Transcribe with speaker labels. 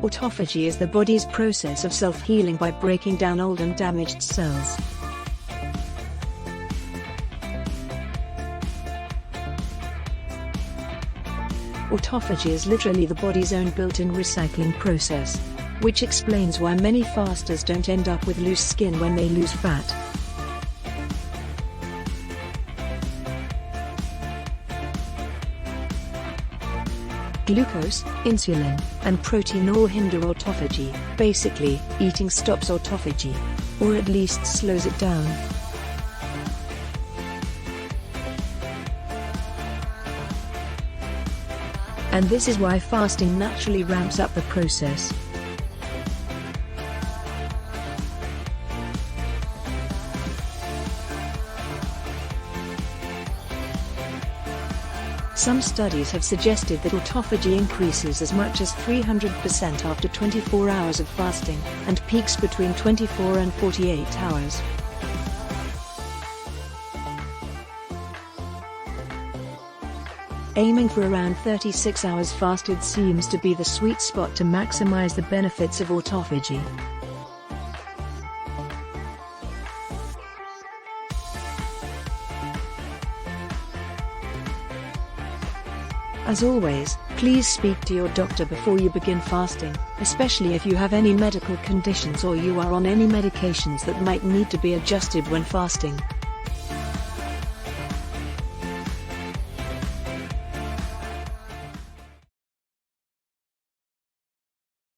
Speaker 1: Autophagy is the body's process of self-healing by breaking down old and damaged cells. Autophagy is literally the body's own built-in recycling process, which explains why many fasters don't end up with loose skin when they lose fat. Glucose, insulin, and protein all hinder autophagy. Basically, eating stops autophagy, or at least slows it down. And this is why fasting naturally ramps up the process. Some studies have suggested that autophagy increases as much as 300% after 24 hours of fasting, and peaks between 24 and 48 hours. Aiming for around 36 hours fasted seems to be the sweet spot to maximize the benefits of autophagy. As always, please speak to your doctor before you begin fasting, especially if you have any medical conditions or you are on any medications that might need to be adjusted when fasting.